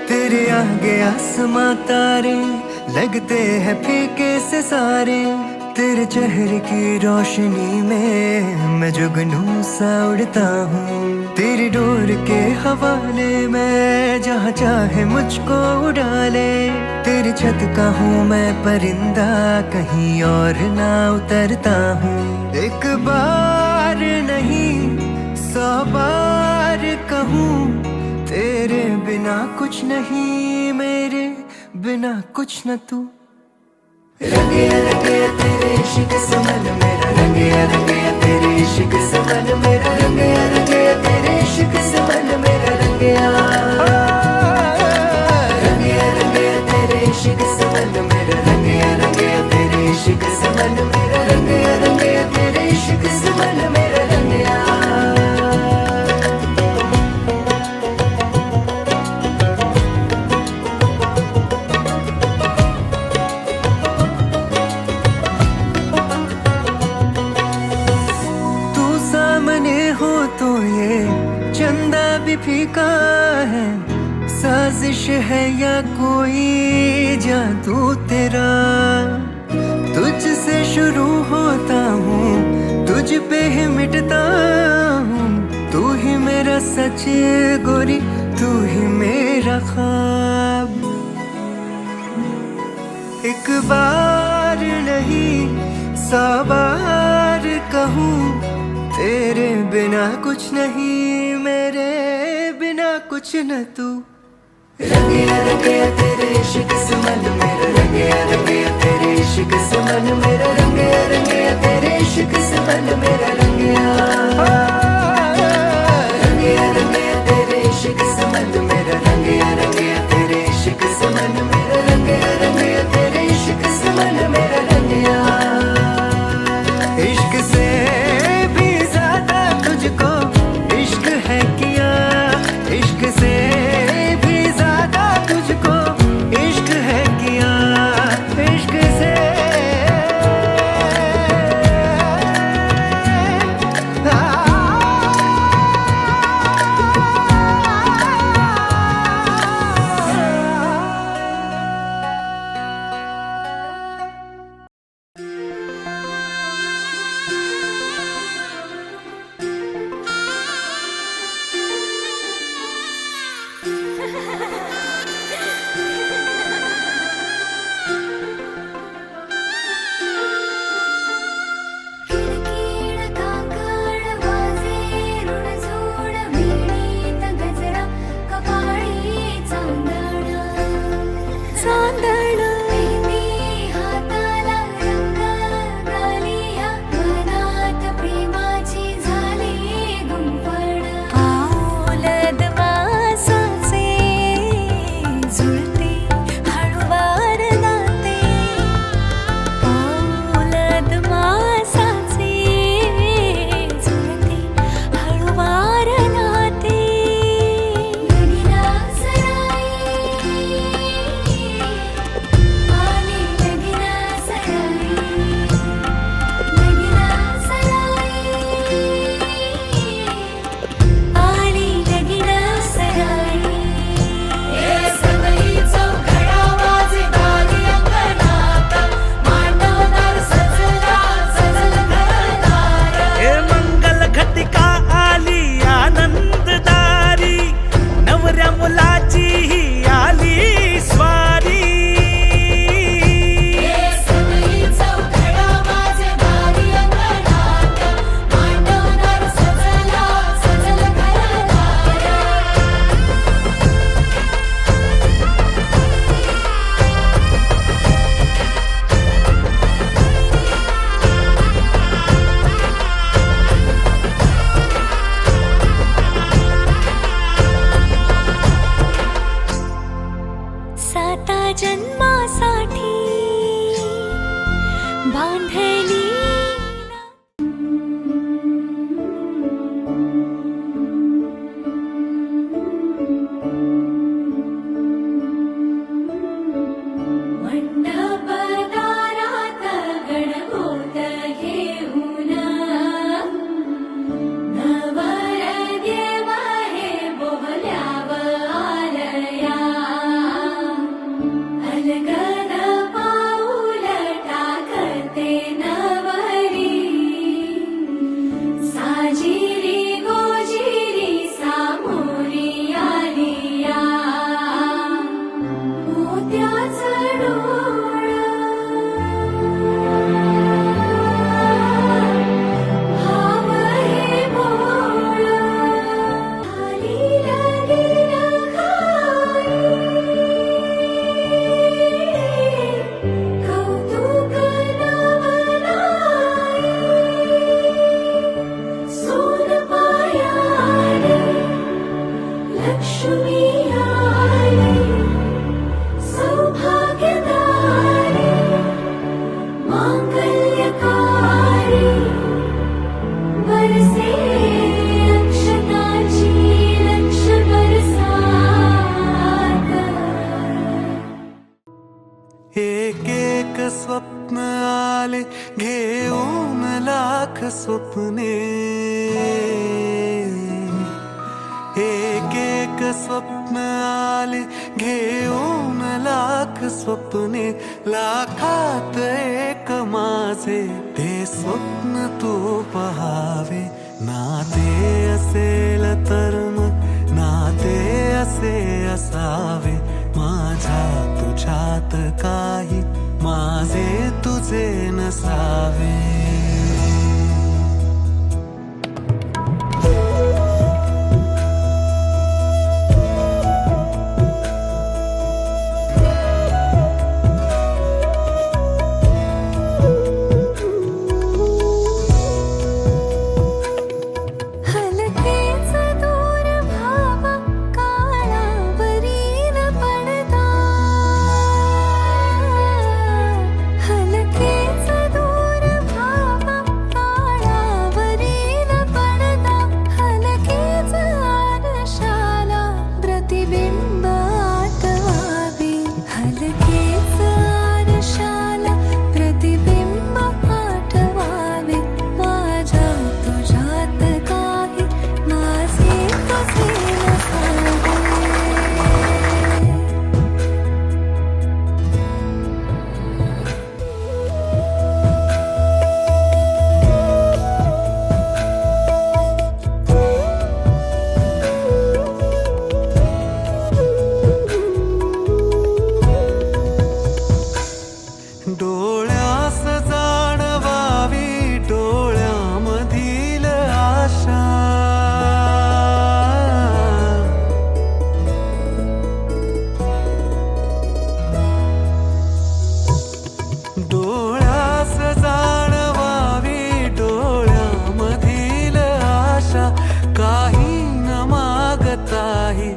तेरे आगे आसमां तारे लगते हैं फीके से सारे। तेरे चेहरे की रोशनी में मैं जुगनू सा उड़ता हूँ। तेरी डोर के हवाले मैं जहाँ चाहे मुझको उड़ा ले। तेरी छत का हूँ मैं परिंदा, कहीं और ना उतरता हूँ। एक बार नहीं 100 बार कहूँ, तेरे बिना कुछ नहीं, मेरे बिना कुछ न तू। रंगे रंगे तेरे इश्क से मन मेरा, रंगे रंगे तेरे इश्क से मन मेरा, रंगे रंगे तेरे इश्क से मन मेरा रंगे रंगे रंगे तेरे इश्क से मन मेरा, रंगे रंगे तेरे इश्क से मन मेरा, रंगे रंगे तेरे इश्क से मन मेरा रंगे। हो तो ये चंदा भी फीका है, साजिश है या कोई जादू तेरा। तुझसे शुरू होता हूँ, तुझ पे ही मिटता हूँ। तू ही मेरा सच गोरी, तू ही मेरा ख्वाब। एक बार नहीं 100 बार कहूँ, तेरे बिना कुछ नहीं, मेरे बिना कुछ न तू। रंगे रंगे तेरे इश्क से मन मेरा, रंगे रंगे तेरे इश्क से मन मेरा, रंगे रंगे तेरे इश्क से मन मेरा रंगे रंगे रंगे तेरे इश्क से मन मेरा, रंगे रंगे तेरे इश्क से मन मेरा, रंगे रंगे तेरे इश्क से मन मेरा रंगे। इश्क से इश्क है किया, इश्क से भी ज्यादा तुझको इश्क है किया, इश्क से लक्ष्मी आली सौभाग्यदायी मांगल्यकारी बरसे अक्षताची लक्ष बरसात एक एक स्वप्न आले घेऊन लाख स्वप्ने एक एक स्वप्न आले घेऊन लाख स्वप्ने लाखात एक माझे ते स्वप्न तू पहावे नाते असेल तर मग नाते असे असावे माझ्या तुझ्यात काही माझे तुझे नसावे डोळ्यास जाणवावी डोळ्यामधील आशा डोळ्यास जाणवावी डोळ्यामधील आशा काही न मागताही